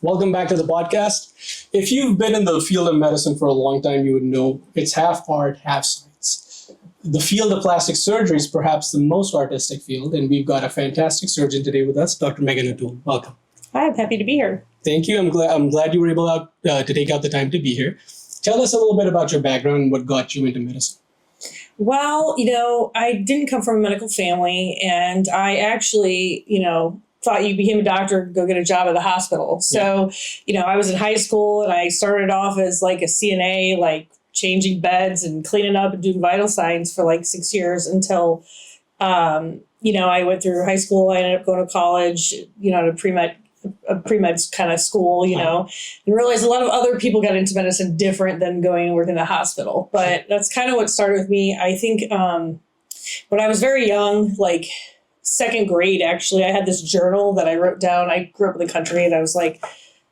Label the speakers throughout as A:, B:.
A: Welcome back to the podcast. If you've been in the field of medicine for a long time, you would know it's half art, half science. The field of plastic surgery is perhaps the most artistic field, and we've got a fantastic surgeon today with us, Dr. Megan O'Toole. Welcome.
B: Hi, I'm happy to be here.
A: Thank you. I'm glad you were able to take out the time to be here. Tell us a little bit about your background and what got you into medicine.
B: Well, I didn't come from a medical family, and I actually, thought you became a doctor, go get a job at the hospital. So, I was in high school and I started off as like a CNA, like changing beds and cleaning up and doing vital signs for like 6 years until, I went through high school. I ended up going to college, at a pre-med kind of school, and realized a lot of other people got into medicine different than going and working in the hospital. But that's kind of what started with me. I think when I was very young, like second grade, actually, I had this journal that I wrote down. I grew up in the country and I was like,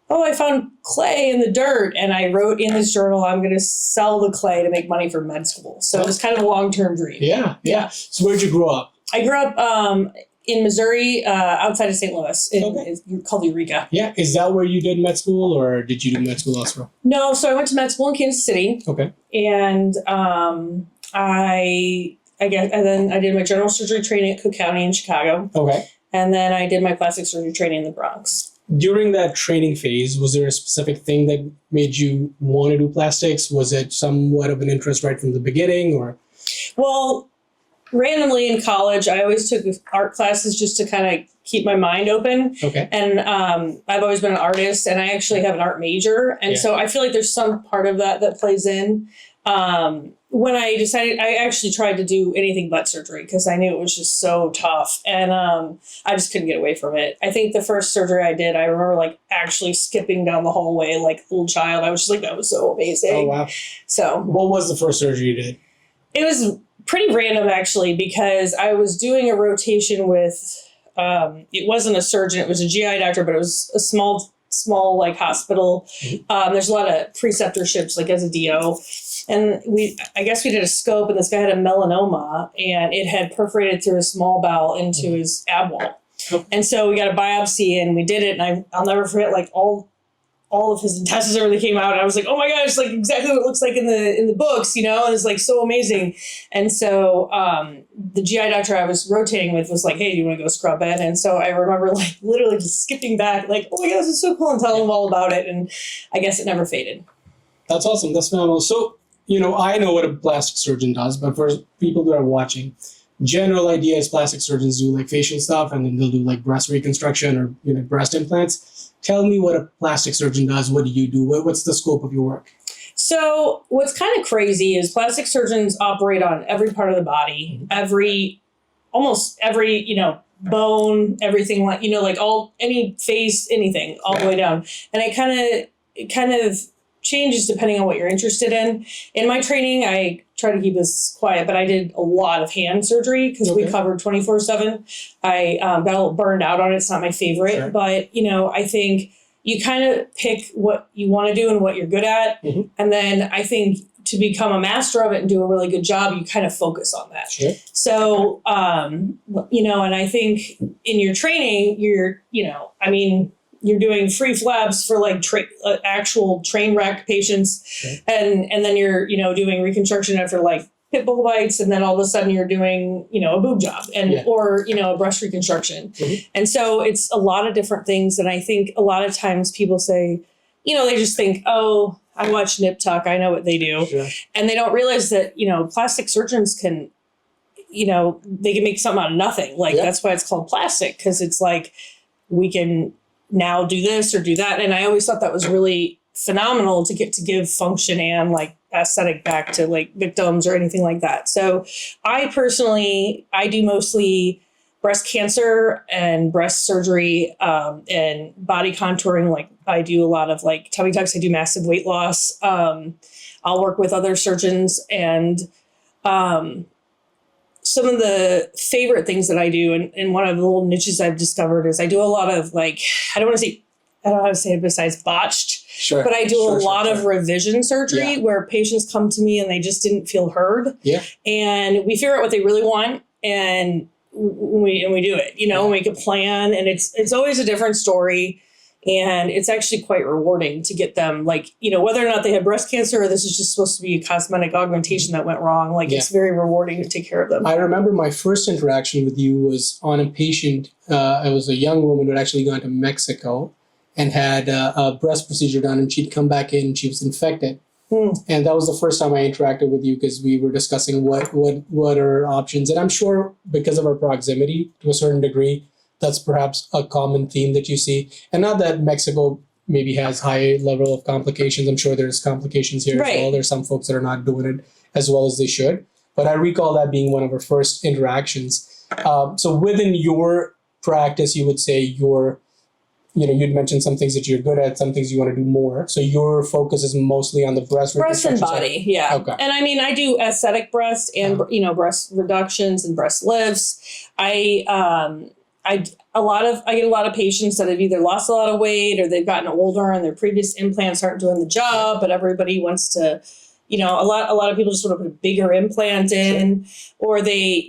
B: oh, I found clay in the dirt. And I wrote in this journal, I'm going to sell the clay to make money for med school. So it was kind of a long-term dream.
A: Yeah. So where'd you grow up?
B: I grew up in Missouri, outside of St. Louis, called Eureka.
A: Yeah. Is that where you did med school, or did you do med school elsewhere?
B: No, so I went to med school in Kansas City.
A: Okay.
B: And and then I did my general surgery training at Cook County in Chicago.
A: Okay.
B: And then I did my plastic surgery training in the Bronx.
A: During that training phase, was there a specific thing that made you want to do plastics? Was it somewhat of an interest right from the beginning, or?
B: Well, randomly in college, I always took art classes just to kind of keep my mind open.
A: Okay.
B: And I've always been an artist, and I actually have an art major. And so I feel like there's some part of that plays in. When I decided, I actually tried to do anything but surgery because I knew it was just so tough, and I just couldn't get away from it. I think the first surgery I did, I remember like actually skipping down the hallway like a little child. I was just like, that was so amazing.
A: Oh, wow.
B: So
A: what was the first surgery you did?
B: It was pretty random, actually, because I was doing a rotation with, it wasn't a surgeon, it was a GI doctor, but it was a small like hospital. Mm-hmm. There's a lot of preceptorships like as a DO. And I guess we did a scope, and this guy had a melanoma, and it had perforated through a small bowel into his ab wall. Oh. And so we got a biopsy, and we did it, and I'll never forget, like all of his intestines, everything came out, and I was like, oh my gosh, like exactly what it looks like in the books, and it's like so amazing. And so the GI doctor I was rotating with was like, hey, do you want to go scrub in? And so I remember like literally just skipping back, like, oh my gosh, this is so cool, and telling him all about it, and I guess it never faded.
A: That's awesome. That's phenomenal. So, I know what a plastic surgeon does, but for people that are watching, general idea is plastic surgeons do like facial stuff, and then they'll do like breast reconstruction or breast implants. Tell me what a plastic surgeon does. What do you do? What's the scope of your work?
B: So what's kind of crazy is plastic surgeons operate on every part of the body, almost every bone, everything, like like any face, anything, all the way down. And it kind of changes depending on what you're interested in. In my training, I try to keep this quiet, but I did a lot of hand surgery because we covered 24/7. I got a little burned out on it. It's not my favorite, sure. But I think you kind of pick what you want to do and what you're good at. Mm-hmm. And then I think to become a master of it and do a really good job, you kind of focus on that. Sure. So, and I think in your training, you're doing free flaps for like actual train wreck patients. Okay. And then you're, doing reconstruction after like pit bull bites. And then all of a sudden you're doing, a boob job or a breast reconstruction. Mm-hmm. And so it's a lot of different things. And I think a lot of times people say, they just think, oh, I watch Nip Tuck, I know what they do. Sure. And they don't realize that, plastic surgeons can, they can make something out of nothing. Like that's why it's called plastic. 'Cause it's like, we can now do this or do that. And I always thought that was really phenomenal to get to give function and like aesthetic back to like victims or anything like that. So I do mostly breast cancer and breast surgery and body contouring. Like I do a lot of like tummy tucks. I do massive weight loss. I'll work with other surgeons, and some of the favorite things that I do, and one of the little niches I've discovered is I do a lot of like, I don't know how to say it besides botched, sure, but I do a lot of revision surgery where patients come to me and they just didn't feel heard. Yeah. And we figure out what they really want, and we do it, make a plan, and it's always a different story. And it's actually quite rewarding to get them, like, whether or not they have breast cancer or this is just supposed to be a cosmetic augmentation that went wrong, like it's very rewarding to take care of them.
A: I remember my first interaction with you was on a patient. It was a young woman who had actually gone to Mexico and had a breast procedure done, and she'd come back in and she was infected. And that was the first time I interacted with you because we were discussing what are options. And I'm sure because of our proximity to a certain degree, that's perhaps a common theme that you see. And not that Mexico maybe has high level of complications. I'm sure there's complications here as well. There's some folks that are not doing it as well as they should. But I recall that being one of our first interactions. So within your practice, you would say you'd mentioned some things that you're good at, some things you want to do more. So your focus is mostly on the breast
B: and body, yeah. Okay. And I mean, I do aesthetic breast and breast reductions and breast lifts. I get a lot of patients that have either lost a lot of weight or they've gotten older and their previous implants aren't doing the job, but everybody wants to, a lot of people just want to put a bigger implant in, or they,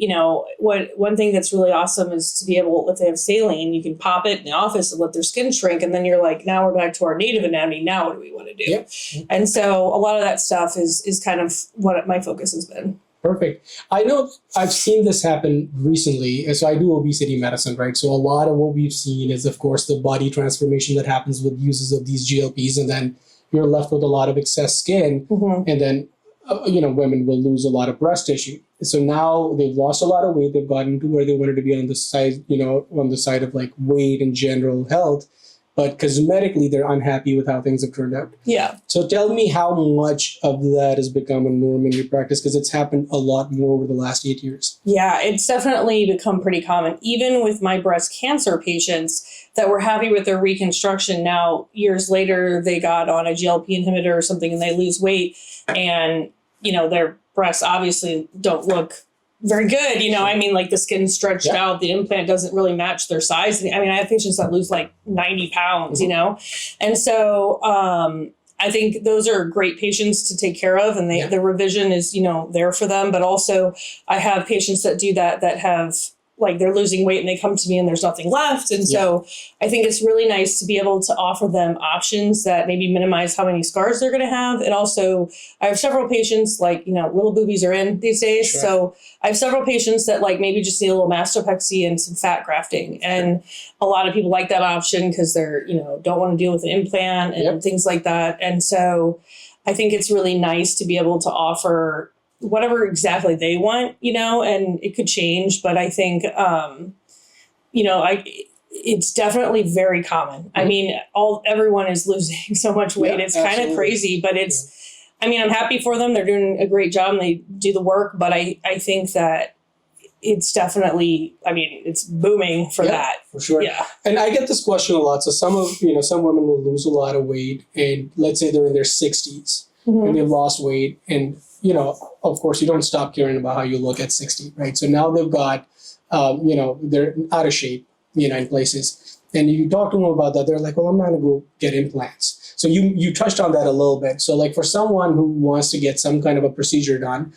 B: one thing that's really awesome is to be able, if they have saline, you can pop it in the office and let their skin shrink. And then you're like, now we're back to our native anatomy. Now what do we want to do? Yep. And so a lot of that stuff is kind of what my focus has been.
A: Perfect. I know I've seen this happen recently. So I do obesity medicine, right? So a lot of what we've seen is, of course, the body transformation that happens with uses of these GLPs, and then you're left with a lot of excess skin, and then, women will lose a lot of breast tissue. So now they've lost a lot of weight. They've gotten to where they wanted to be on the side of like weight and general health. But cosmetically, they're unhappy with how things have turned out.
B: Yeah.
A: So tell me how much of that has become a norm in your practice, because it's happened a lot more over the last 8 years.
B: Yeah, it's definitely become pretty common. Even with my breast cancer patients that were happy with their reconstruction, now years later, they got on a GLP inhibitor or something and they lose weight, and, their breasts obviously don't look very good. I mean, like the skin stretched out, the implant doesn't really match their size. I mean, I have patients that lose like 90 pounds, and so I think those are great patients to take care of, and the revision is, there for them. But also I have patients that do that have, like, they're losing weight and they come to me and there's nothing left. And so I think it's really nice to be able to offer them options that maybe minimize how many scars they're going to have. And also I have several patients, like, little boobies are in these days. Sure. So I have several patients that like maybe just need a little mastopexy and some fat grafting. And a lot of people like that option because they're, don't want to deal with an implant and things like that. And so I think it's really nice to be able to offer whatever exactly they want, and it could change. But I think, it's definitely very common. I mean, everyone is losing so much weight. It's kind of crazy, but I mean, I'm happy for them. They're doing a great job and they do the work, but I think that it's definitely, it's booming for that.
A: For sure.
B: Yeah.
A: And I get this question a lot. So some women will lose a lot of weight, and let's say they're in their 60s and they've lost weight, and of course, you don't stop caring about how you look at 60, right? So now they've got, they're out of shape, in places. And you talk to them about that, they're like, well, I'm not going to go get implants. So you touched on that a little bit. So like for someone who wants to get some kind of a procedure done,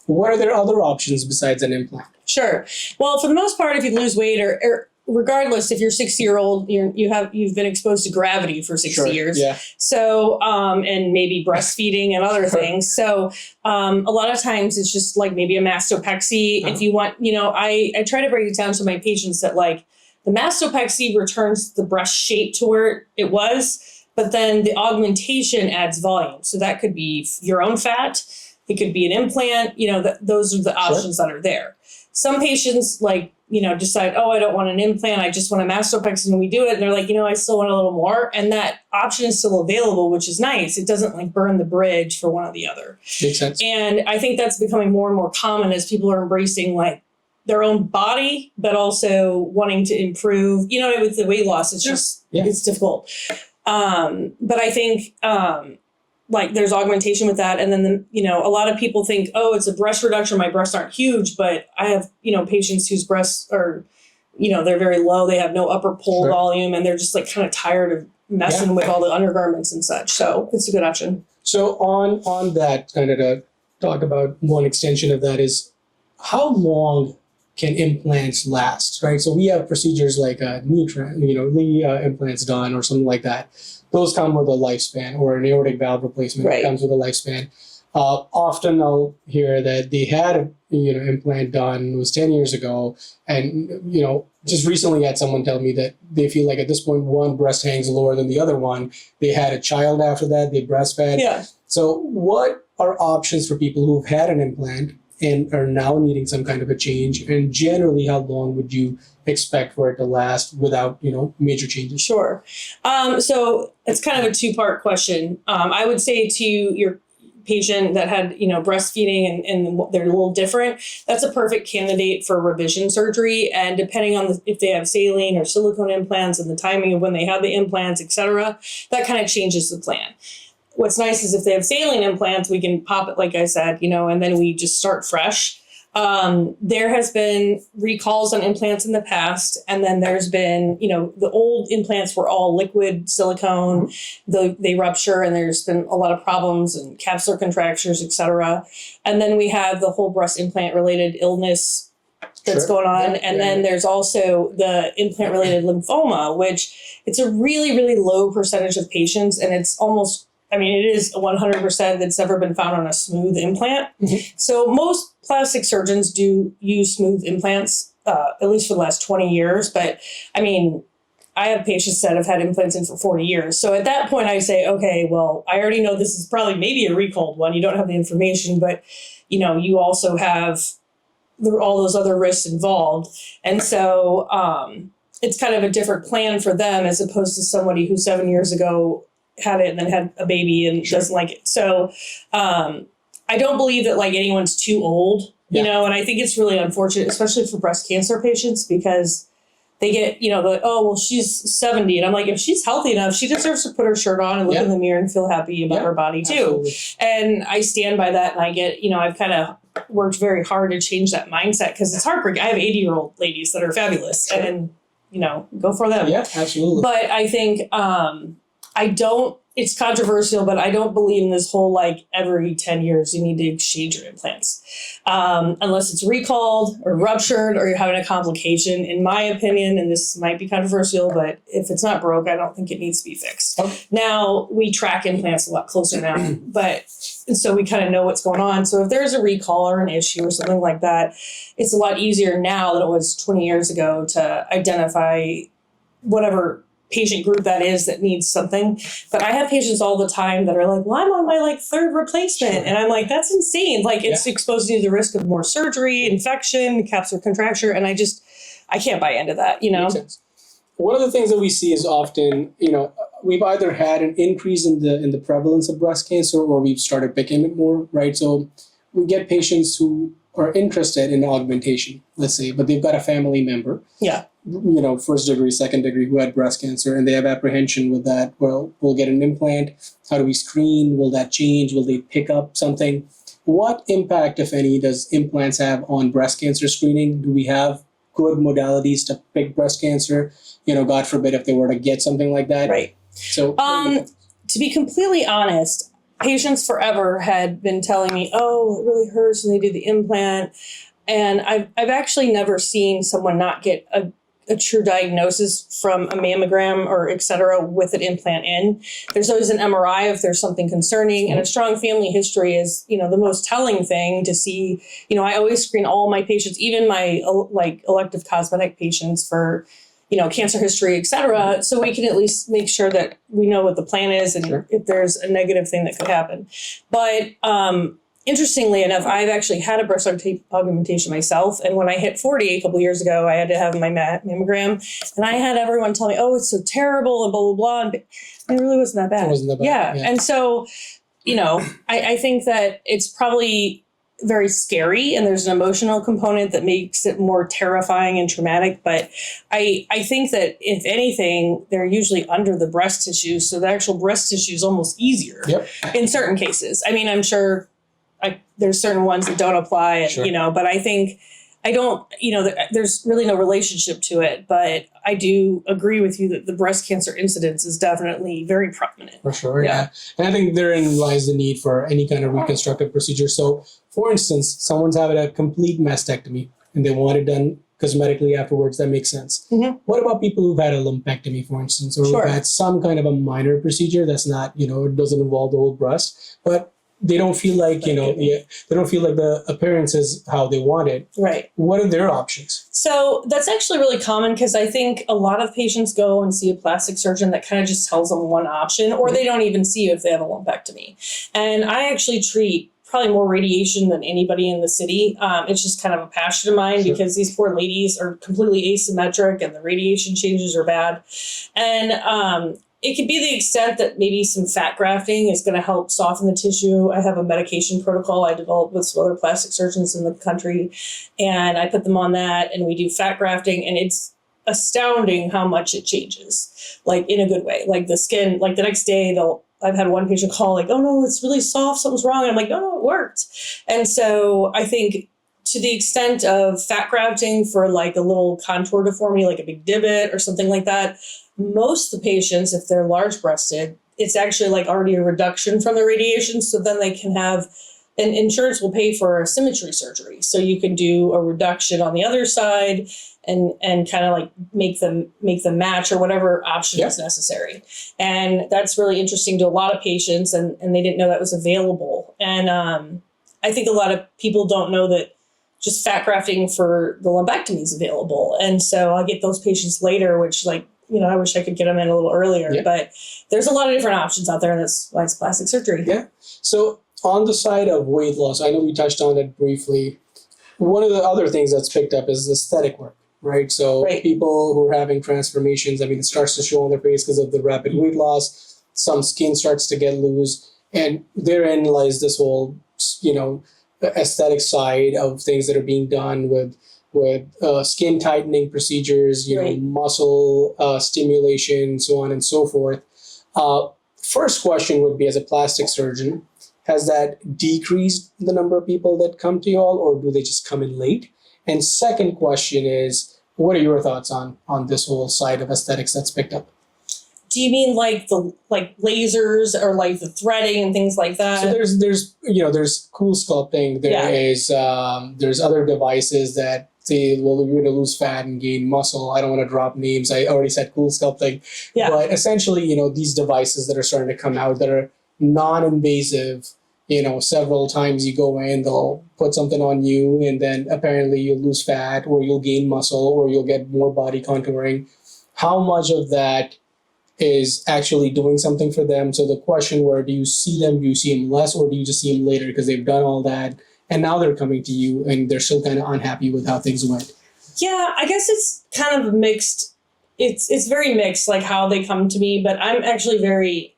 A: what are their other options besides an implant?
B: Sure. Well, for the most part, if you lose weight or regardless, if you're 60-year-old, you've been exposed to gravity for 60 years. Yeah. So, and maybe breastfeeding and other things. So, a lot of times it's just like maybe a mastopexy. If you want, I try to break it down to my patients that like the mastopexy returns the breast shape to where it was, but then the augmentation adds volume. So that could be your own fat. It could be an implant. Those are the options that are there. Some patients decide, I don't want an implant. I just want a mastopexy, and we do it. And they're like, I still want a little more. And that option is still available, which is nice. It doesn't like burn the bridge for one or the other.
A: Makes sense.
B: And I think that's becoming more and more common as people are embracing like their own body, but also wanting to improve, with the weight loss, it's just, it's difficult. But I think, like there's augmentation with that. And then, a lot of people think, it's a breast reduction. My breasts aren't huge, but I have, patients whose breasts are, they're very low. They have no upper pole volume, and they're just like kind of tired of messing with all the undergarments and such. So it's a good option. So
A: on that, kind of to talk about one extension of that is how long can implants last, right? So we have procedures like knee implants done or something like that. Those come with a lifespan, or an aortic valve replacement
B: Right.
A: comes with a lifespan. Often I'll hear that they had a implant done, it was 10 years ago, and just recently had someone tell me that they feel like at this point one breast hangs lower than the other one. They had a child after that, they breastfed.
B: Yeah.
A: So what are options for people who've had an implant and are now needing some kind of a change? And generally, how long would you expect for it to last without major changes?
B: Sure. So it's kind of a two-part question. I would say to your patient that had breastfeeding and they're a little different, that's a perfect candidate for revision surgery. And depending on if they have saline or silicone implants and the timing of when they have the implants, etc., that kind of changes the plan. What's nice is if they have saline implants, we can pop it, like I said, and then we just start fresh. There has been recalls on implants in the past, and then there's been, the old implants were all liquid silicone, they rupture, and there's been a lot of problems and capsular contractures, etc. And then we have the whole breast implant related illness that's going on. And then there's also the implant related lymphoma, which it's a really, really low percentage of patients, and it's almost, it is 100% that's ever been found on a smooth implant. Mm-hmm. So most plastic surgeons do use smooth implants, at least for the last 20 years. But I have patients that have had implants in for 40 years. So at that point I say, okay, well, I already know this is probably maybe a recalled one. You don't have the information, but you also have all those other risks involved. And so it's kind of a different plan for them as opposed to somebody who 7 years ago had it and then had a baby and doesn't like it. So I don't believe that anyone's too old, and I think it's really unfortunate, especially for breast cancer patients, because they get, she's 70. And I'm like, if she's healthy enough, she deserves to put her shirt on and look in the mirror and feel happy about her body too. Absolutely. And I stand by that. And I get, I've kind of worked very hard to change that mindset, because it's heartbreaking. I have 80-year-old ladies that are fabulous and, go for them.
A: Yeah, absolutely.
B: But I think, it's controversial, but I don't believe in this whole every 10 years you need to exchange your implants. Unless it's recalled or ruptured or you're having a complication, in my opinion, and this might be controversial, but if it's not broke, I don't think it needs to be fixed. Okay. Now, we track implants a lot closer now, and so we kind of know what's going on. So if there's a recall or an issue or something like that, it's a lot easier now than it was 20 years ago to identify whatever patient group that is that needs something. But I have patients all the time that are like, well, I'm on my third replacement. Sure. And I'm like, that's insane. It's exposing you to the risk of more surgery, infection, capsular contracture. And I can't buy into that,
A: Makes sense. One of the things that we see is often, we've either had an increase in the prevalence of breast cancer, or we've started picking it more, right? So we get patients who are interested in augmentation, let's say, but they've got a family member. Yeah. First degree, second degree, who had breast cancer, and they have apprehension with that. Well, we'll get an implant. How do we screen? Will that change? Will they pick up something? What impact, if any, does implants have on breast cancer screening? Do we have good modalities to pick breast cancer? God forbid if they were to get something like that. Right. So,
B: to be completely honest, patients forever had been telling me, oh, it really hurts when they do the implant. And I've actually never seen someone not get a true diagnosis from a mammogram or et cetera with an implant in. There's always an MRI if there's something concerning, and a strong family history is, the most telling thing to see. I always screen all my patients, even my elective cosmetic patients, for, cancer history, et cetera, so we can at least make sure that we know what the plan is and if there's a negative thing that could happen. But interestingly enough, I've actually had a breast augmentation myself. And when I hit 40 a couple years ago, I had to have my mammogram. And I had everyone tell me, oh, it's so terrible and blah, blah, blah. And it really wasn't that bad.
A: It wasn't that bad.
B: Yeah. And so, I think that it's probably very scary, and there's an emotional component that makes it more terrifying and traumatic. But I think that if anything, they're usually under the breast tissue. So the actual breast tissue is almost easier in certain cases. I'm sure there's certain ones that don't apply, and, but I think there's really no relationship to it. But I do agree with you that the breast cancer incidence is definitely very prominent.
A: For sure, yeah. And I think therein lies the need for any kind of reconstructive procedure. So, for instance, someone's having a complete mastectomy, and they want it done cosmetically afterwards, that makes sense.
B: Mhm.
A: What about people who've had a lumpectomy, for instance, or
B: Sure.
A: who've had some kind of a minor procedure that's not, it doesn't involve the whole breast, but they don't feel like, they don't feel like the appearance is how they want it.
B: Right.
A: What are their options?
B: So that's actually really common because I think a lot of patients go and see a plastic surgeon that kind of just tells them one option, or they don't even see you if they have a lumpectomy. And I actually treat probably more radiation than anybody in the city. It's just kind of a passion of mine because these poor ladies are completely asymmetric and the radiation changes are bad. And it could be the extent that maybe some fat grafting is going to help soften the tissue. I have a medication protocol I developed with some other plastic surgeons in the country, and I put them on that, and we do fat grafting, and it's astounding how much it changes, like in a good way. Like the skin, like the next day I've had one patient call like, oh no, it's really soft, something's wrong. And I'm like, no, it worked. And so I think to the extent of fat grafting for like a little contour deformity, like a big divot or something like that, most of the patients, if they're large breasted, it's actually like already a reduction from the radiation. So then they can have, and insurance will pay for a symmetry surgery. So you can do a reduction on the other side and kind of like make them match or whatever option is necessary. And that's really interesting to a lot of patients, and they didn't know that was available. And I think a lot of people don't know that just fat grafting for the lumpectomy is available. And so I'll get those patients later, which like, I wish I could get them in a little earlier, but there's a lot of different options out there, and that's why it's plastic surgery.
A: Yeah. So on the side of weight loss, I know we touched on it briefly. One of the other things that's picked up is aesthetic work, right? So people who are having transformations, it starts to show on their face because of the rapid weight loss. Some skin starts to get loose, and therein lies this whole, aesthetic side of things that are being done with skin tightening procedures, muscle stimulation, so on and so forth. First question would be, as a plastic surgeon, has that decreased the number of people that come to you all, or do they just come in late? And second question is, what are your thoughts on this whole side of aesthetics that's picked up?
B: Do you mean like lasers or like the threading and things like that?
A: So there's cool sculpting. There's other devices that say, well, you're going to lose fat and gain muscle. I don't want to drop names. I already said cool sculpting. Yeah. But essentially, these devices that are starting to come out that are non-invasive, several times you go in, they'll put something on you, and then apparently you'll lose fat or you'll gain muscle or you'll get more body contouring. How much of that is actually doing something for them? So the question, where do you see them less, or do you just see them later because they've done all that and now they're coming to you and they're still kind of unhappy with how things went? Yeah,
B: I guess it's kind of mixed. It's very mixed, like how they come to me, but I'm actually very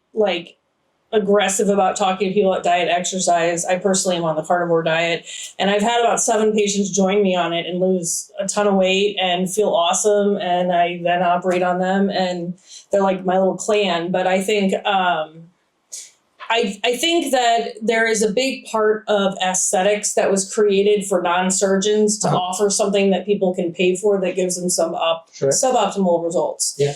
B: aggressive about talking to people about diet, exercise. I personally am on the carnivore diet, and I've had about 7 patients join me on it and lose a ton of weight and feel awesome, and I then operate on them, and they're like my little clan. But I think I think that there is a big part of aesthetics that was created for non-surgeons to offer something that people can pay for that gives them some suboptimal results. Yeah.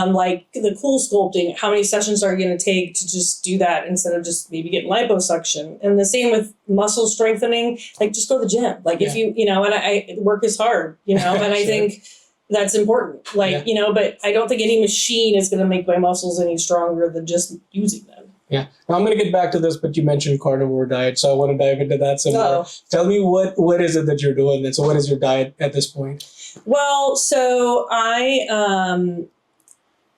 B: Like the cool sculpting, how many sessions are you going to take to just do that instead of just maybe getting liposuction? And the same with muscle strengthening, like just go to the gym. Like if you and I work is hard, and I think that's important. But I don't think any machine is going to make my muscles any stronger than just using them.
A: Yeah. Now I'm going to get back to this, but you mentioned carnivore diet, so I want to dive into that some more. Tell me what is it that you're doing, and so what is your diet at this point?
B: Well, so I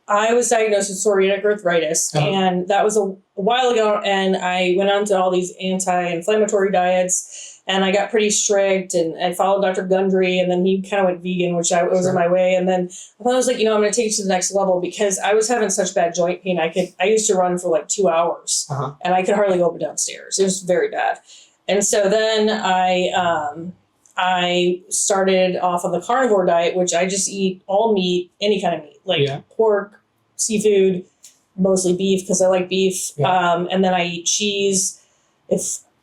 B: was diagnosed with psoriatic arthritis, and that was a while ago, and I went on to all these anti-inflammatory diets, and I got pretty strict, and I followed Dr. Gundry, and then he kind of went vegan, which was in my way. And then I was like, I'm going to take it to the next level because I was having such bad joint pain. I used to run for like 2 hours, and I could hardly go up and down stairs. It was very bad. And so then I started off on the carnivore diet, which I just eat all meat, any kind of meat, like pork, seafood, mostly beef because I like beef. And then I eat cheese.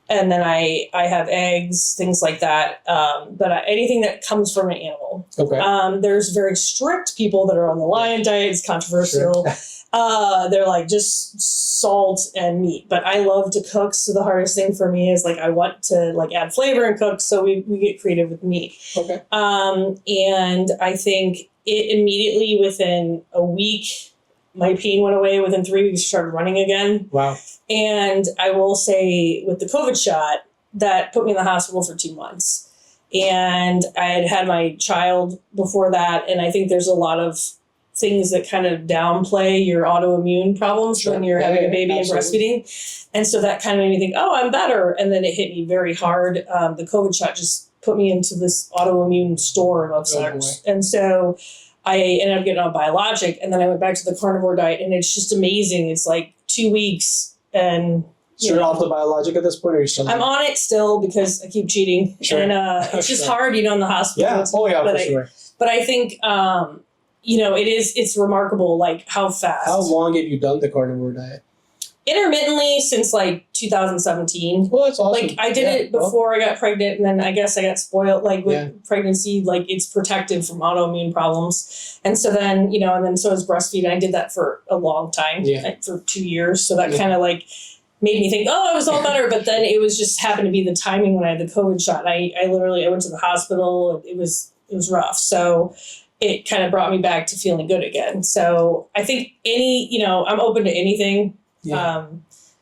B: And then I have eggs, things like that. But anything that comes from an animal. Okay. There's very strict people that are on the lion diet. It's controversial. They're like just salt and meat, but I love to cook. So the hardest thing for me is like I want to like add flavor and cook. So we get creative with meat.
A: Okay.
B: And I think it immediately within a week, my pain went away. Within 3 weeks, I started running again.
A: Wow.
B: And I will say with the COVID shot, that put me in the hospital for 2 months. And I had had my child before that. And I think there's a lot of things that kind of downplay your autoimmune problems when you're having a baby and breastfeeding. And so that kind of made me think, oh, I'm better. And then it hit me very hard. The COVID shot just put me into this autoimmune storm of sorts. And so I ended up getting on a biologic, and then I went back to the carnivore diet, and it's just amazing. It's like 2 weeks, and
A: so you're off the biologic at this point, or are you still?
B: I'm on it still because I keep cheating, and it's just hard, in the hospital.
A: Yeah, for sure.
B: But I think it's remarkable, like how fast.
A: How long have you done the carnivore diet?
B: Intermittently since like 2017.
A: Well, that's awesome.
B: Like I did it before I got pregnant, and then I guess I got spoiled. Like with pregnancy, like it's protective from autoimmune problems, and so then and then so is breastfeeding. I did that for a long time, like for 2 years. So that kind of like made me think, oh, I was all better. But then it was just happened to be the timing when I had the COVID shot. And I literally went to the hospital. It was rough. So it kind of brought me back to feeling good again. So I think I'm open to anything.
A: Yeah.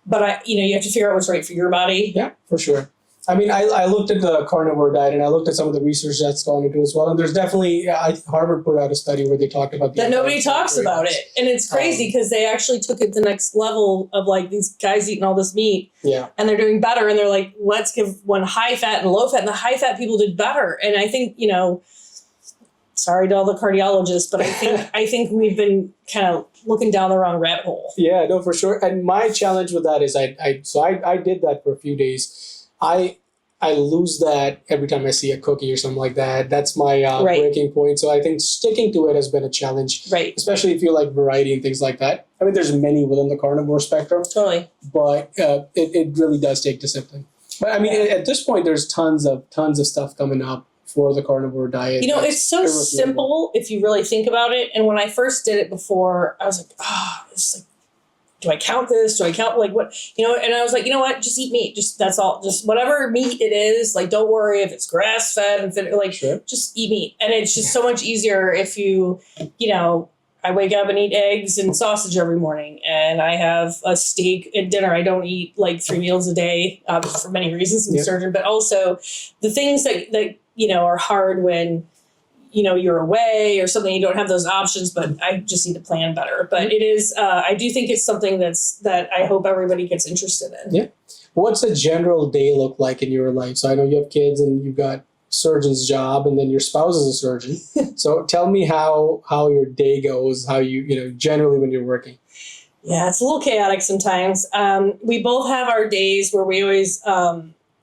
B: But you have to figure out what's right for your body.
A: Yeah, for sure. I mean, I looked at the carnivore diet, and I looked at some of the research that's gone into it as well. And there's definitely, Harvard put out a study where they talked about
B: that nobody talks about it. And it's crazy because they actually took it to the next level of like these guys eating all this meat.
A: Yeah. And
B: they're doing better. And they're like, let's give one high fat and low fat. And the high fat people did better. And I think, sorry to all the cardiologists, but I think we've been kind of looking down the wrong rabbit hole.
A: Yeah, no, for sure. And my challenge with that is I did that for a few days. I lose that every time I see a cookie or something like that. That's my breaking point. So I think sticking to it has been a challenge,
B: right?
A: Especially if you like variety and things like that. I mean, there's many within the carnivore spectrum.
B: Totally.
A: But it really does take discipline. But I mean, at this point, there's tons of stuff coming up for the carnivore diet.
B: It's so simple if you really think about it. And when I first did it before, I was like, it's like, do I count this? Do I count like what, and I was like, you know what, just eat meat. Just, that's all, just whatever meat it is. Like, don't worry if it's grass fed and just eat meat. And it's just so much easier if you, I wake up and eat eggs and sausage every morning, and I have a steak at dinner. I don't eat like 3 meals a day for many reasons. I'm a surgeon, but also the things that are hard when, you're away or something, you don't have those options, but I just need to plan better. But it is, I do think it's something that I hope everybody gets interested in. Yeah.
A: What's a general day look like in your life? So I know you have kids and you've got surgeon's job, and then your spouse is a surgeon. So tell me how your day goes, how you generally when you're working.
B: Yeah, it's a little chaotic sometimes. We both have our days where we always,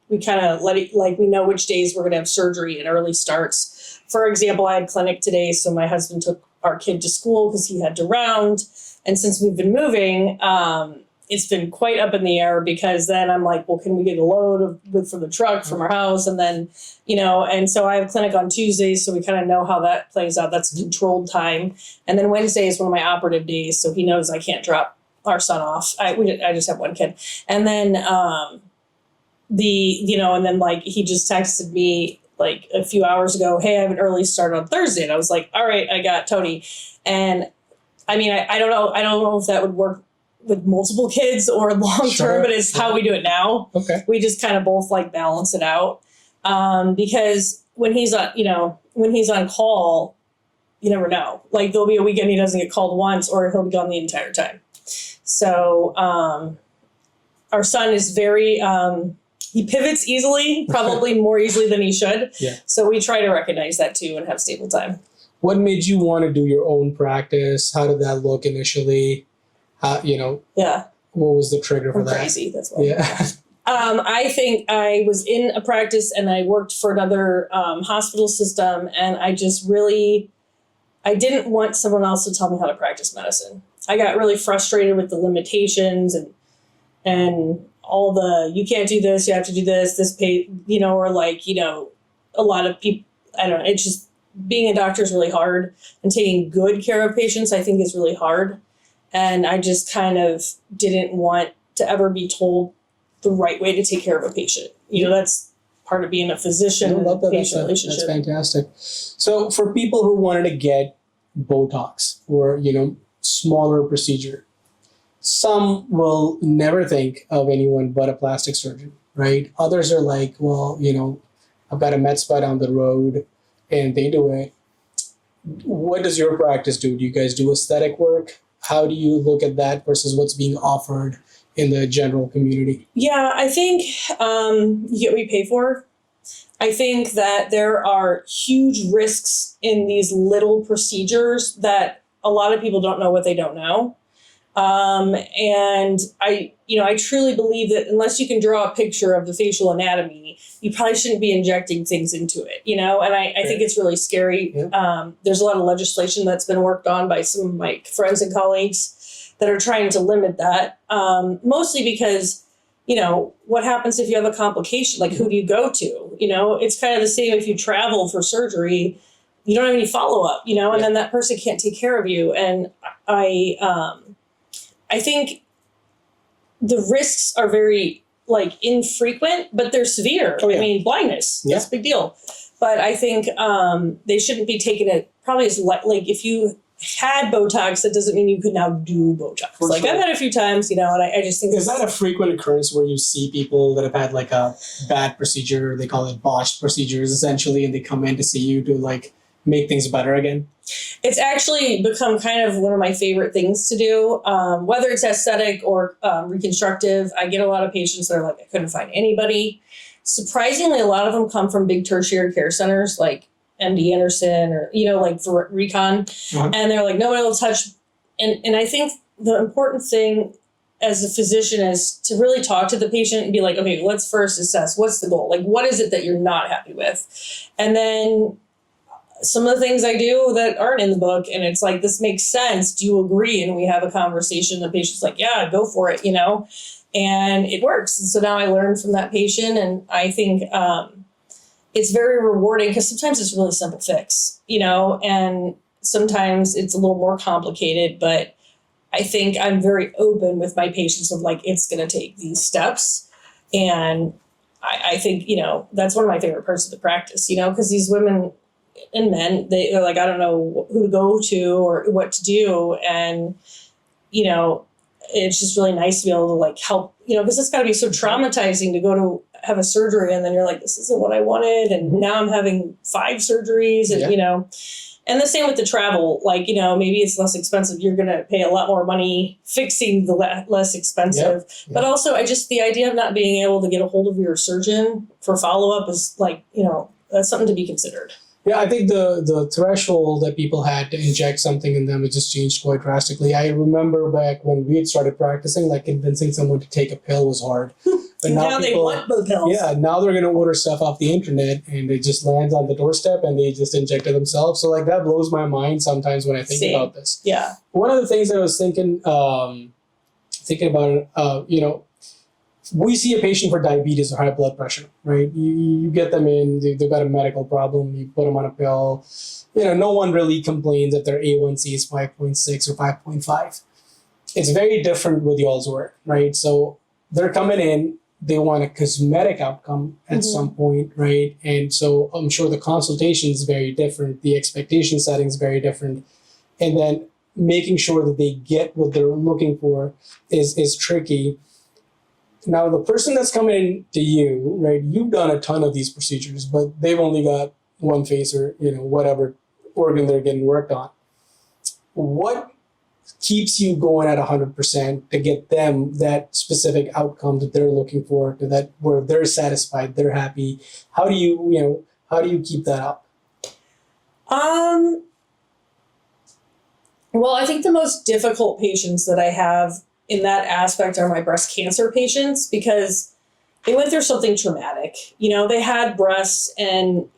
B: we kind of let it, like we know which days we're going to have surgery and early starts. For example, I had clinic today, so my husband took our kid to school because he had to round. And since we've been moving, it's been quite up in the air because then I'm like, well, can we get a load from the truck from our house? And then, and so I have clinic on Tuesdays, so we kind of know how that plays out. That's controlled time. And then Wednesday is one of my operative days, so he knows I can't drop our son off. I just have one kid. And then and then like he just texted me like a few hours ago, hey, I have an early start on Thursday. And I was like, all right, I got Tony. And I mean, I don't know. I don't know if that would work with multiple kids or long term, but it's how we do it now.
A: Okay.
B: We just kind of both like balance it out. Because when he's on call, you never know. Like there'll be a weekend he doesn't get called once, or he'll be gone the entire time. So our son is very he pivots easily, probably more easily than he should.
A: Yeah.
B: So we try to recognize that too and have stable time.
A: What made you want to do your own practice? How did that look initially?
B: Yeah.
A: What was the trigger for that?
B: Crazy. That's why.
A: Yeah.
B: I think I was in a practice and I worked for another hospital system, and I just really, I didn't want someone else to tell me how to practice medicine. I got really frustrated with the limitations and all the, you can't do this, you have to do this pay, or like, a lot of people, I don't know, it's just, being a doctor is really hard, and taking good care of patients, I think, is really hard. And I just kind of didn't want to ever be told the right way to take care of a patient. That's part of being a physician and patient relationship.
A: That's fantastic. So for people who wanted to get Botox or, smaller procedure, some will never think of anyone but a plastic surgeon, right? Others are like, well, I've got a med spa down the road and they do it. What does your practice do? Do you guys do aesthetic work? How do you look at that versus what's being offered in the general community?
B: Yeah, I think you get what you pay for. I think that there are huge risks in these little procedures that a lot of people don't know what they don't know. And I truly believe that unless you can draw a picture of the facial anatomy, you probably shouldn't be injecting things into it, and I think it's really scary. Yeah. There's a lot of legislation that's been worked on by some of my friends and colleagues that are trying to limit that, mostly because, what happens if you have a complication? Like, who do you go to? It's kind of the same if you travel for surgery, you don't have any follow-up, and then that person can't take care of you. And I think the risks are very infrequent, but they're severe. Oh, yeah. I mean, blindness, that's a big deal. But I think they shouldn't be taking it probably as if you had Botox, that doesn't mean you could now do Botox. For sure. I've had it a few times, and I just think...
A: Is that a frequent occurrence where you see people that have had a bad procedure, they call it botched procedures essentially, and they come in to see you to make things better again?
B: It's actually become kind of one of my favorite things to do, whether it's aesthetic or reconstructive. I get a lot of patients that are I couldn't find anybody. Surprisingly, a lot of them come from big tertiary care centers like MD Anderson or, for recon. Uh-huh. And they're like, nobody will touch. And I think the important thing as a physician is to really talk to the patient and be like, okay, let's first assess what's the goal? What is it that you're not happy with? And then some of the things I do that aren't in the book, and it's this makes sense. Do you agree? And we have a conversation. The patient's like, yeah, go for it, and it works. And so now I learn from that patient, and I think it's very rewarding because sometimes it's a really simple fix, and sometimes it's a little more complicated, but I think I'm very open with my patients of it's going to take these steps. And I think, that's one of my favorite parts of the practice, because these women and men, they're like, I don't know who to go to or what to do. And, it's just really nice to be able to help, because it's got to be so traumatizing to go to have a surgery and then you're like, this isn't what I wanted. And now I'm having 5 surgeries and, and the same with the travel, maybe it's less expensive. You're going to pay a lot more money fixing the less expensive, but also the idea of not being able to get a hold of your surgeon for follow-up is that's something to be considered.
A: Yeah, I think the threshold that people had to inject something in them has just changed quite drastically. I remember back when we had started practicing, convincing someone to take a pill was hard. But now
B: they want the pills.
A: Yeah, now they're going to order stuff off the internet and it just lands on the doorstep and they just inject it themselves. So that blows my mind sometimes when I think about this.
B: Yeah.
A: One of the things that I was thinking about, we see a patient for diabetes or high blood pressure, right? You get them in, they've got a medical problem, you put them on a pill. No one really complains if their A1C is 5.6 or 5.5. It's very different with y'all's work, right? So they're coming in, they want a cosmetic outcome at some point, right? And so I'm sure the consultation is very different, the expectation setting is very different. And then making sure that they get what they're looking for is tricky. Now, the person that's coming in to you, right, you've done a ton of these procedures, but they've only got one face or, whatever organ they're getting worked on. What keeps you going at 100% to get them that specific outcome that they're looking for, to that where they're satisfied, they're happy? How do you keep that up?
B: Well, I think the most difficult patients that I have in that aspect are my breast cancer patients because they went through something traumatic. They had breasts and,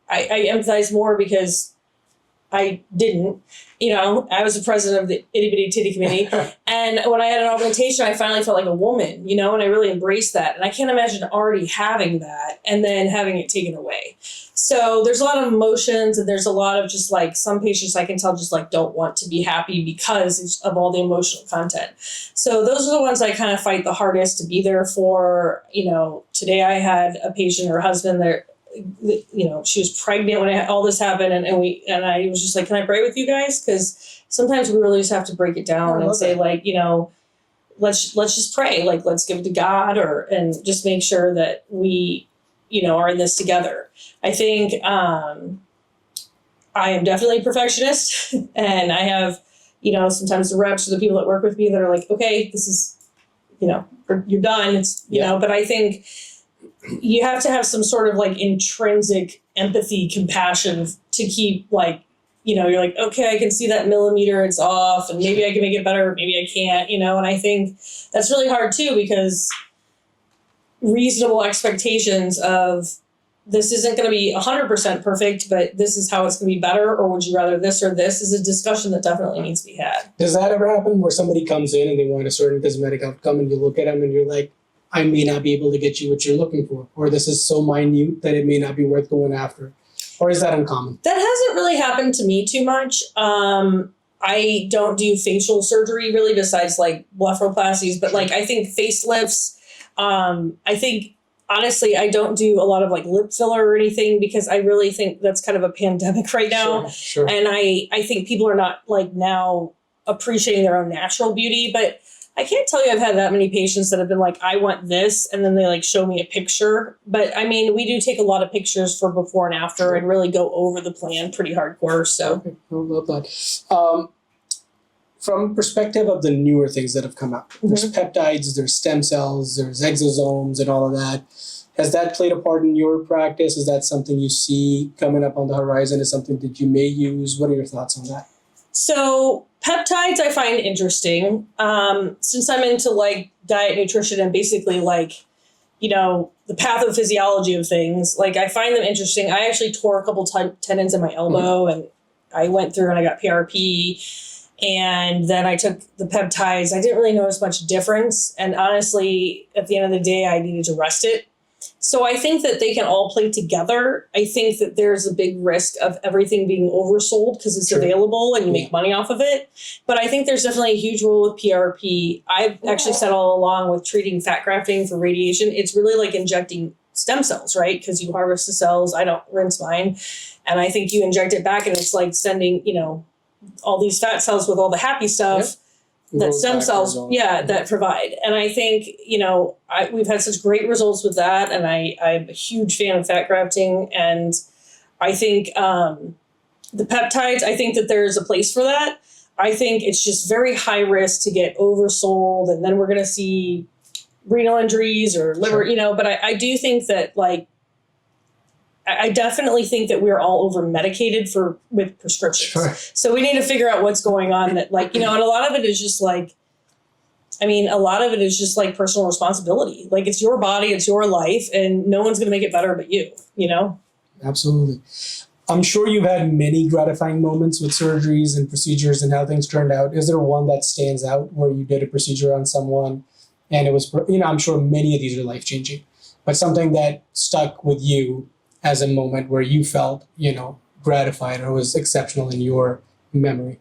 B: I empathize more because I didn't. I was the president of the Itty Bitty Titty Committee. And when I had an augmentation, I finally felt like a woman, and I really embraced that. And I can't imagine already having that and then having it taken away. So there's a lot of emotions, and there's a lot of just like some patients I can tell just like don't want to be happy because of all the emotional content. So those are the ones I kind of fight the hardest to be there for. Today I had a patient, her husband there, she was pregnant when all this happened, and I was just like, can I pray with you guys? Because sometimes we really just have to break it down and say let's just pray, let's give it to God, and just make sure that we, are in this together. I think I am definitely a perfectionist, and I have, sometimes the reps or the people that work with me that are like, okay, this is, you're done. It's, but I think you have to have some sort of like intrinsic empathy, compassion to keep you're like, okay, I can see that millimeter, it's off, and maybe I can make it better, maybe I can't, and I think that's really hard too, because reasonable expectations of this isn't going to be 100% perfect, but this is how it's going to be better, or would you rather this or this, is a discussion that definitely needs to be had.
A: Does that ever happen where somebody comes in and they want a certain cosmetic outcome and you look at them and you're like, I may not be able to get you what you're looking for, or this is so minute that it may not be worth going after? Or is that uncommon? That
B: hasn't really happened to me too much. I don't do facial surgery really besides like blepharoplasties, but I think facelifts, I think honestly, I don't do a lot of lip filler or anything because I really think that's kind of a pandemic right now.
A: Sure.
B: And I think people are not now appreciating their own natural beauty, but I can't tell you I've had that many patients that have been like, I want this, and then they show me a picture. But I mean, we do take a lot of pictures for before and after and really go over the plan pretty hardcore. So
A: okay. I love that. From perspective of the newer things that have come out, there's peptides, there's stem cells, there's exosomes and all of that. Has that played a part in your practice? Is that something you see coming up on the horizon? Is something that you may use? What are your thoughts on that?
B: So peptides I find interesting. Since I'm into diet, nutrition, and basically the pathophysiology of things, I find them interesting. I actually tore a couple tendons in my elbow, and I went through and I got PRP. And then I took the peptides. I didn't really notice much difference. And honestly, at the end of the day, I needed to rest it. So I think that they can all play together. I think that there's a big risk of everything being oversold because it's available and you make money off of it. But I think there's definitely a huge role with PRP. I've actually said all along with treating fat grafting for radiation, it's really like injecting stem cells, right? Because you harvest the cells. I don't rinse mine. And I think you inject it back and it's like sending, all these fat cells with all the happy stuff that stem cells, that provide. And I think, we've had such great results with that. And I'm a huge fan of fat grafting. And I think the peptides, I think that there's a place for that. I think it's just very high risk to get oversold. And then we're going to see renal injuries or liver, but I do think that I definitely think that we're all over medicated with prescriptions.
A: Sure.
B: So we need to figure out what's going on that and a lot of it is just personal responsibility. It's your body, it's your life, and no one's going to make it better but you,
A: Absolutely. I'm sure you've had many gratifying moments with surgeries and procedures and how things turned out. Is there one that stands out where you did a procedure on someone and it was, I'm sure many of these are life-changing, but something that stuck with you as a moment where you felt, gratified or was exceptional in your memory?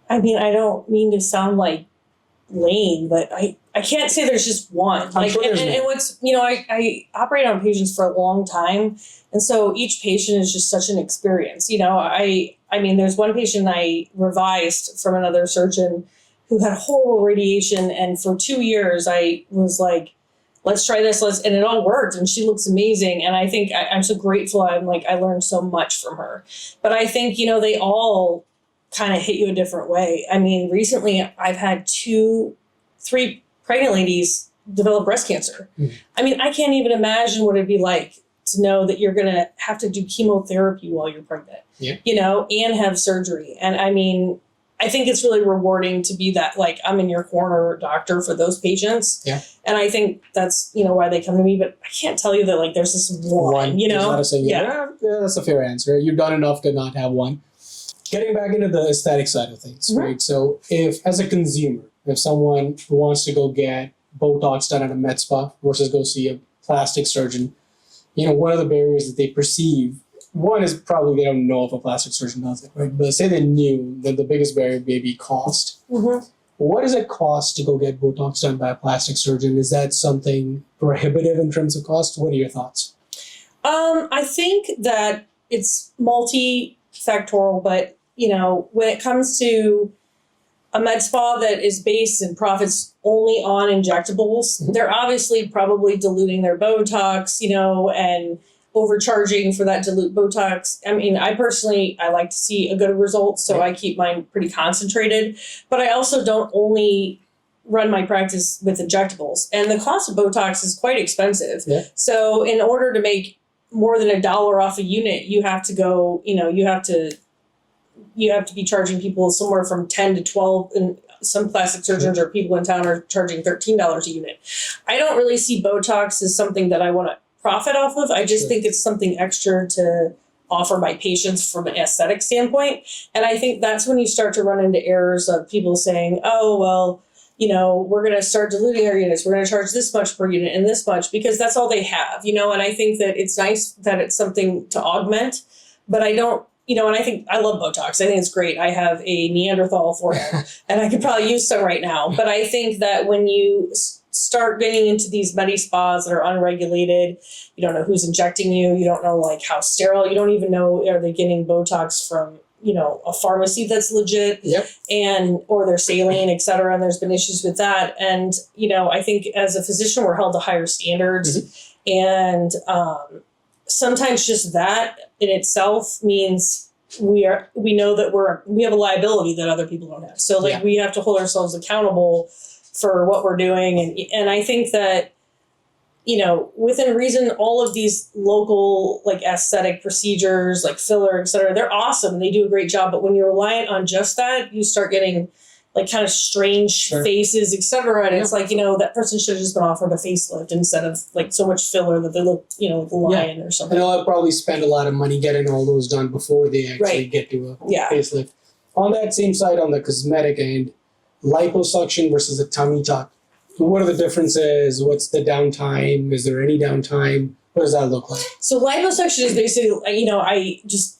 B: I mean, I don't mean to sound lame, but I can't say there's just one. And what's, I operate on patients for a long time. And so each patient is just such an experience. I mean, there's one patient I revised from another surgeon who had horrible radiation. And for 2 years, I was like, let's try this. And it all worked. And she looks amazing. And I think I'm so grateful. I learned so much from her. But I think, they all kind of hit you a different way. I mean, recently I've had 3 pregnant ladies develop breast cancer. I mean, I can't even imagine what it'd be like to know that you're going to have to do chemotherapy while you're pregnant, and have surgery. And I mean, I think it's really rewarding to be that, I'm in your corner doctor for those patients.
A: Yeah.
B: And I think that's, why they come to me, but I can't tell you that there's this one,
A: There's not a single, that's a fair answer. You've done enough to not have one. Getting back into the aesthetic side of things,
B: Mhm.
A: right? So if, as a consumer, if someone wants to go get Botox done at a med spa versus go see a plastic surgeon, what are the barriers that they perceive? One is probably they don't know if a plastic surgeon does it, right? But say they knew, that the biggest barrier may be cost.
B: Mm-hmm.
A: What does it cost to go get Botox done by a plastic surgeon? Is that something prohibitive in terms of cost? What are your thoughts?
B: I think that it's multifactorial, but when it comes to a med spa that is based and profits only on injectables,
A: Mhm.
B: they're obviously probably diluting their Botox, and overcharging for that dilute Botox. I mean, I like to see a good result, so
A: Yeah.
B: I keep mine pretty concentrated. But I also don't only run my practice with injectables, and the cost of Botox is quite expensive.
A: Yeah.
B: So in order to make more than $1 off a unit, you have to go, you have to be charging people somewhere from 10 to 12, and some plastic surgeons or people in town are charging $13 a unit. I don't really see Botox as something that I want to profit off of. I just
A: Sure.
B: think it's something extra to offer my patients from an aesthetic standpoint. And I think that's when you start to run into errors of people saying, oh, well, we're going to start diluting our units. We're going to charge this much per unit and this much, because that's all they have, and I think that it's nice that it's something to augment, but I don't, and I think I love Botox. I think it's great. I have a Neanderthal forehead and I could probably use some right now. But I think that when you start getting into these medi spas that are unregulated, you don't know who's injecting you. You don't know like how sterile. You don't even know, are they getting Botox from, a pharmacy that's legit,
A: Yep.
B: or they're saline, et cetera. And there's been issues with that. And, I think as a physician, we're held to higher standards. And sometimes just that in itself means we know that we have a liability that other people don't have. So
A: Yeah.
B: we have to hold ourselves accountable for what we're doing. And I think that, within reason, all of these local like aesthetic procedures, like filler, et cetera, they're awesome. They do a great job. But when you're reliant on just that, you start getting like kind of strange
A: Sure.
B: faces, et cetera. And
A: Yeah.
B: it's like, that person should have just been offered a facelift instead of like so much filler that they look, like a lion or something.
A: And they'll probably spend a lot of money getting all those done before they actually
B: Right.
A: get to a
B: Yeah.
A: facelift. On that same side, on the cosmetic end, liposuction versus a tummy tuck. What are the differences? What's the downtime? Is there any downtime? What does that look like?
B: So liposuction is basically, I just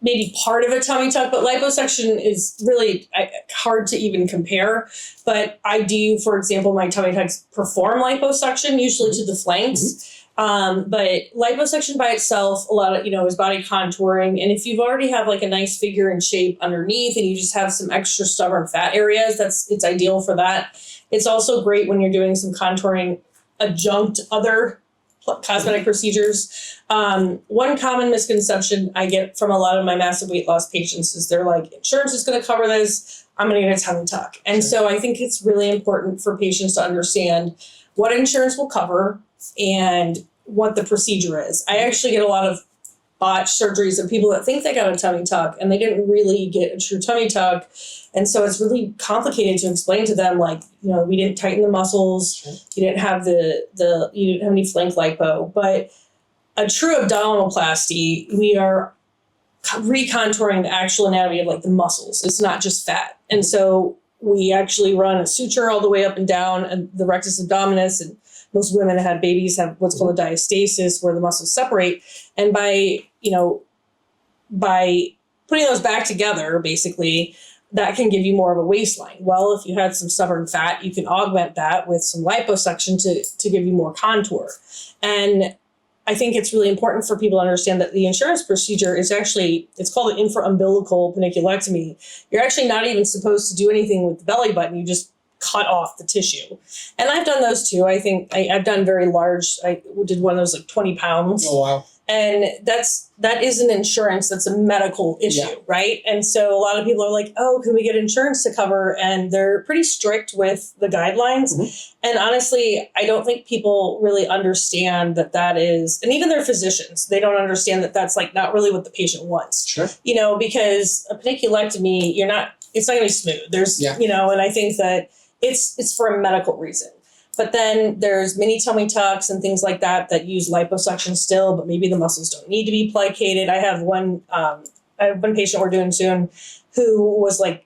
B: maybe part of a tummy tuck, but liposuction is really hard to even compare. But I do, for example, my tummy tucks perform liposuction, usually to the flanks. But liposuction by itself, a lot of, is body contouring. And if you've already have like a nice figure and shape underneath and you just have some extra stubborn fat areas, it's ideal for that. It's also great when you're doing some contouring adjunct other cosmetic procedures. One common misconception I get from a lot of my massive weight loss patients is they're like, insurance is going to cover this. I'm going to get a tummy tuck. And so I think it's really important for patients to understand what insurance will cover and what the procedure is. I actually get a lot of botched surgeries of people that think they got a tummy tuck and they didn't really get a true tummy tuck. And so it's really complicated to explain to them, like, we didn't tighten the muscles, you didn't have you didn't have any flank lipo. But a true abdominoplasty, we are recontouring the actual anatomy of like the muscles. It's not just fat. And so we actually run a suture all the way up and down and the rectus abdominis, and most women that had babies have what's called a diastasis, where the muscles separate. And by putting those back together, basically, that can give you more of a waistline. Well, if you had some stubborn fat, you can augment that with some liposuction to give you more contour. And I think it's really important for people to understand that the insurance procedure is actually, it's called an infraumbilical paniculectomy. You're actually not even supposed to do anything with the belly button. You just cut off the tissue. And I've done those too. I think I've done very large. I did one of those like 20 pounds.
A: Oh, wow.
B: And that isn't insurance. That's a medical issue,
A: Yeah.
B: right? And so a lot of people are like, oh, can we get insurance to cover? And they're pretty strict with the guidelines.
A: Mm-hmm.
B: And honestly, I don't think people really understand that is, and even their physicians, they don't understand that that's like not really what the patient wants.
A: Sure.
B: Because a paniculectomy, it's not gonna be smooth. There's,
A: Yeah.
B: And I think that it's for a medical reason. But then there's mini tummy tucks and things like that use liposuction still, but maybe the muscles don't need to be plicated. I have one I have one patient we're doing soon who was like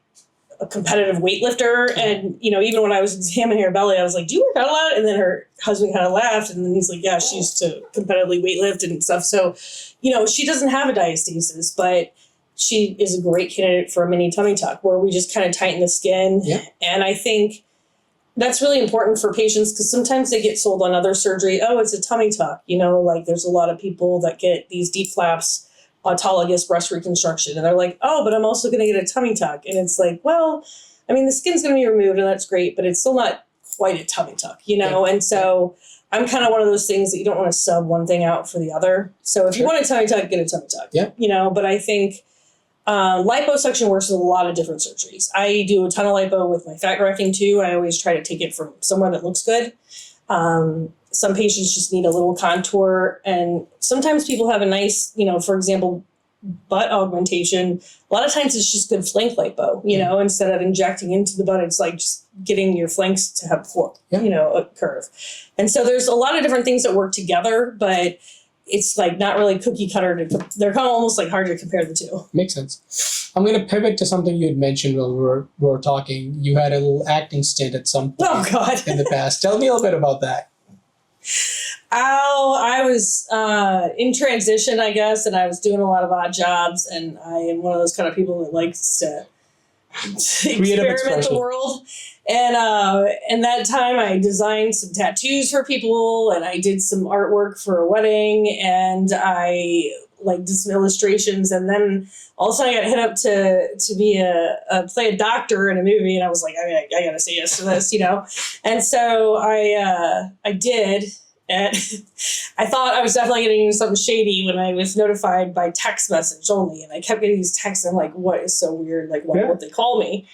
B: a competitive weightlifter. And, you know, even when I was examining her belly, I was like, do you work out a lot? And then her husband kind of laughed. And then he's like, yeah, she used to competitively weightlift and stuff. So, you know, she doesn't have a diastasis, but she is a great candidate for a mini tummy tuck where we just kind of tighten the skin.
A: Yeah.
B: And I think that's really important for patients because sometimes they get sold on other surgery. Oh, it's a tummy tuck. You know, like there's a lot of people that get these deep flaps, autologous breast reconstruction. And they're like, oh, but I'm also going to get a tummy tuck. And it's like, well, I mean, the skin's going to be removed and that's great, but it's still not quite a tummy tuck, you know? Yeah. And so I'm kind of one of those things that you don't want to sub one thing out for the other. So if you want a tummy tuck, get a tummy tuck.
A: Yeah.
B: You know, but I think liposuction works with a lot of different surgeries. I do a ton of lipo with my fat grafting too. I always try to take it from somewhere that looks good. Some patients just need a little contour, and sometimes people have a nice, you know, for example, butt augmentation. A lot of times it's just good flank lipo, you know, instead of injecting into the butt, it's like just getting your flanks to have, you know, a curve. And so there's a lot of different things that work together, but it's like not really cookie cutter. They're kind of almost like hard to compare the two.
A: Makes sense. I'm going to pivot to something you had mentioned while we were talking. You had a little acting stint at some point in the past. Tell me a little bit about that.
B: Oh, I was in transition, I guess, and I was doing a lot of odd jobs, and I am one of those kind of people that likes to experiment the world. And that time I designed some tattoos for people, and I did some artwork for a wedding, and I like did some illustrations, and then all of a sudden I got hit up to be play a doctor in a movie, and I was like, I gotta say yes to this, you know. And so I did. And I thought I was definitely getting into something shady when I was notified by text message only. And I kept getting these texts, and I'm like, what is so weird? Like, what would they call me?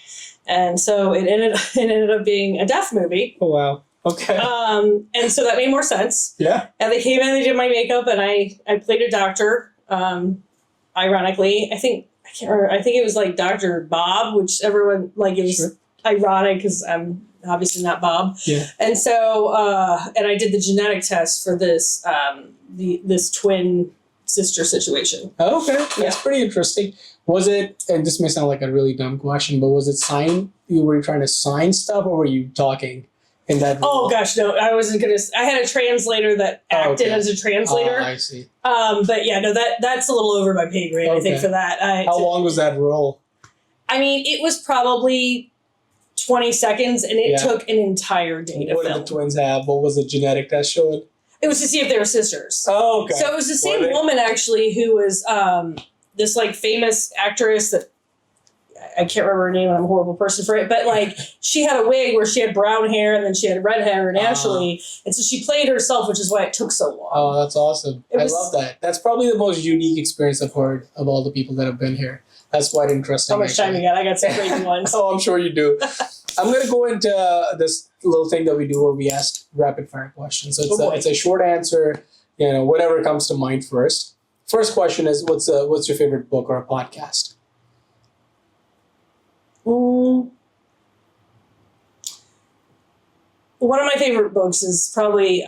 B: And so it ended up being a death movie.
A: Oh, wow. Okay.
B: And so that made more sense.
A: Yeah.
B: And they came in, they did my makeup, and I played a doctor. Ironically, I can't remember. I think it was like Dr. Bob, which everyone, like, it was ironic because I'm obviously not Bob.
A: Yeah.
B: And so, and I did the genetic test for this, this twin sister situation.
A: Oh, okay. That's pretty interesting. Was it, and this may sound like a really dumb question, but was it were you trying to sign stuff, or were you talking in that role?
B: Oh gosh, no, I wasn't going to, I had a translator that acted as a translator.
A: I see.
B: But yeah, no, that's a little over my pay grade, I think, for that.
A: How long was that role?
B: I mean, it was probably 20 seconds, and it took an entire day to film.
A: What did the twins have? What was the genetic test showing?
B: It was to see if they were sisters.
A: Oh, okay.
B: So it was the same woman, actually, who was this, like, famous actress that I can't remember her name, and I'm a horrible person for it, but, like, she had a wig where she had brown hair, and then she had red hair naturally, and so she played herself, which is why it took so long.
A: Oh, that's awesome. I love that. That's probably the most unique experience I've heard of all the people that have been here. That's quite interesting.
B: How much time you got? I got some crazy ones.
A: Oh, I'm sure you do. I'm going to go into this little thing that we do where we ask rapid fire questions. So it's a short answer, you know, whatever comes to mind first. First question is, what's your favorite book or a podcast?
B: One of my favorite books is probably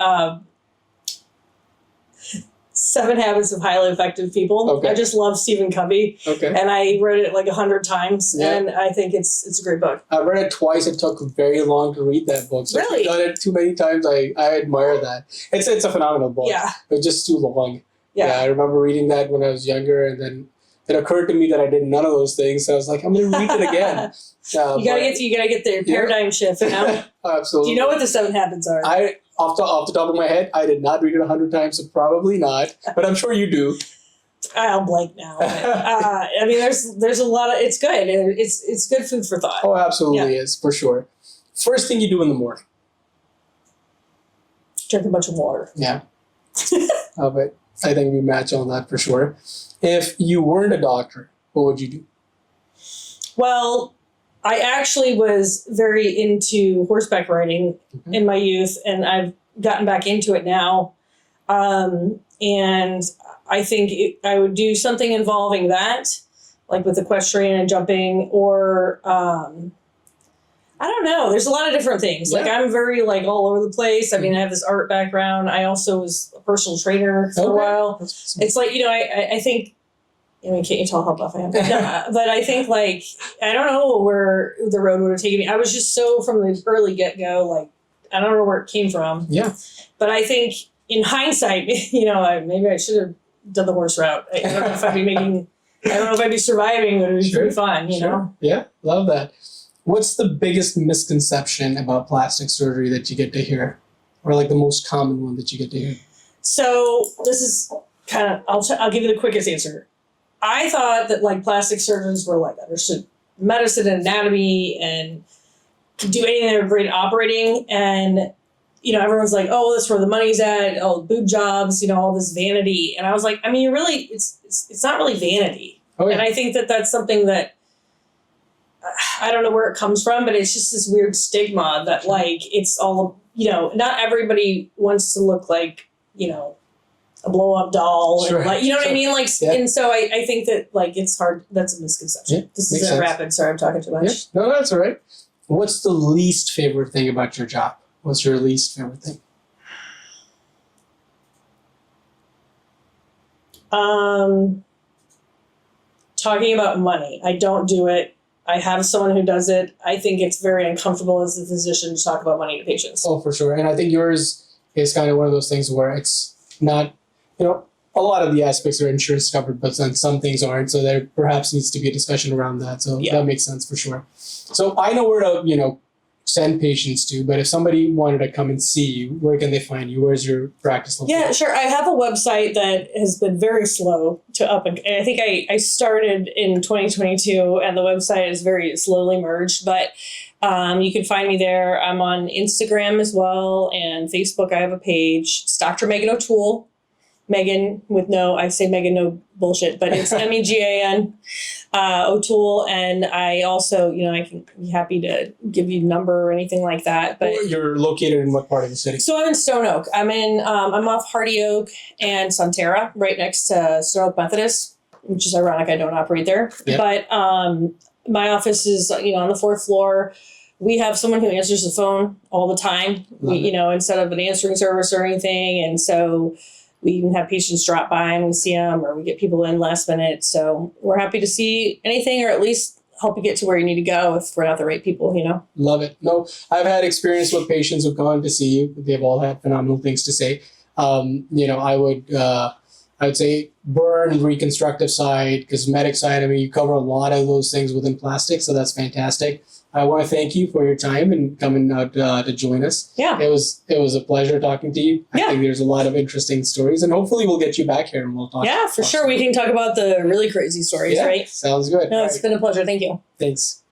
B: 7 Habits of Highly Effective People.
A: Okay.
B: I just love Stephen Covey.
A: Okay.
B: And I read it like 100 times, and I think it's a great book.
A: I read it twice. It took very long to read that book. So
B: really?
A: If you've done it too many times, I admire that. It's a phenomenal book.
B: Yeah.
A: It's just too long.
B: Yeah.
A: I remember reading that when I was younger, and then it occurred to me that I did none of those things. So I was like, I'm going to read it again. You gotta get the paradigm shift, you know? Absolutely.
B: Do you know what the 7 habits are?
A: Off the top of my head, I did not read it 100 times, so probably not. But I'm sure you do.
B: I'll blank now. I mean, there's a lot of, it's good. It's good food for thought.
A: Oh, absolutely is, for sure. First thing you do in the morning?
B: Drink a bunch of water.
A: Yeah. But I think we match on that for sure. If you weren't a doctor, what would you do? Well,
B: I actually was very into horseback riding in my youth, and I've gotten back into it now. And I think I would do something involving that, like with equestrian and jumping, or I don't know. There's a lot of different things. Yeah. Like, I'm very, like, all over the place. I mean, I have this art background. I also was a personal trainer for a while. It's like, you know, I think I mean, can't you tell how buff I am? But I think, like, I don't know where the road would have taken me. I was just so, from the early get-go, like, I don't know where it came from.
A: Yeah.
B: But I think in hindsight, maybe I should have done the horse route. I don't know if I'd be surviving, but it would be pretty fun, you know?
A: Yeah, love that. What's the biggest misconception about plastic surgery that you get to hear? Or like the most common one that you get to hear?
B: So this is kind of, I'll give you the quickest answer. I thought that like plastic surgeons were like understood medicine and anatomy and could do anything. They were great at operating. And, everyone's like, oh, that's where the money's at. Oh, boob jobs, all this vanity. And I was like, I mean, it's not really vanity. Oh, yeah. And I think that that's something that, I don't know where it comes from, but it's just this weird stigma that like, it's all, not everybody wants to look like, a blow up doll. Sure. And like, you know what I mean? Like, yeah. And so I think that like, it's hard. That's a misconception. Yeah, this is rapid. Sorry, I'm talking too much.
A: Yeah. No, that's all right. What's the least favorite thing about your job? What's your least favorite thing?
B: Talking about money. I don't do it. I have someone who does it. I think it's very uncomfortable as a physician to talk about money to patients.
A: Oh, for sure. And I think yours is kind of one of those things where it's not, a lot of the aspects are insurance covered, but then some things aren't. So there perhaps needs to be a discussion around that. So that makes sense for sure. So I know where to, send patients to, but if somebody wanted to come and see you, where can they find you? Where's your practice located?
B: Yeah, sure. I have a website that has been very slow to up. And I think I started in 2022 and the website is very slowly merged, but you can find me there. I'm on Instagram as well and Facebook. I have a page. It's Dr. Megan O'Toole. Megan with I say Megan, no bullshit, but it's Megan O'Toole. And I also, I can be happy to give you a number or anything like that. But
A: you're located in what part of the city?
B: So I'm in Stone Oak. I'm off Hardy Oak and Sunterra, right next to Stone Oak Methodist, which is ironic. I don't operate there, but my office is, on the 4th floor. We have someone who answers the phone all the time, instead of an answering service or anything. And so we even have patients drop by and we see them, or we get people in last minute. So we're happy to see anything, or at least help you get to where you need to go if we're not the right people,
A: Love it. No, I've had experience with patients who've gone to see you. They've all had phenomenal things to say. I would say burn, reconstructive side, cosmetic side. I mean, you cover a lot of those things within plastic, so that's fantastic. I want to thank you for your time and coming out to join us.
B: Yeah.
A: It was a pleasure talking to you. I think there's a lot of interesting stories, and hopefully we'll get you back here and we'll talk.
B: Yeah, for sure. We can talk about the really crazy stories, right?
A: Sounds good.
B: No, it's been a pleasure. Thank you.
A: Thanks.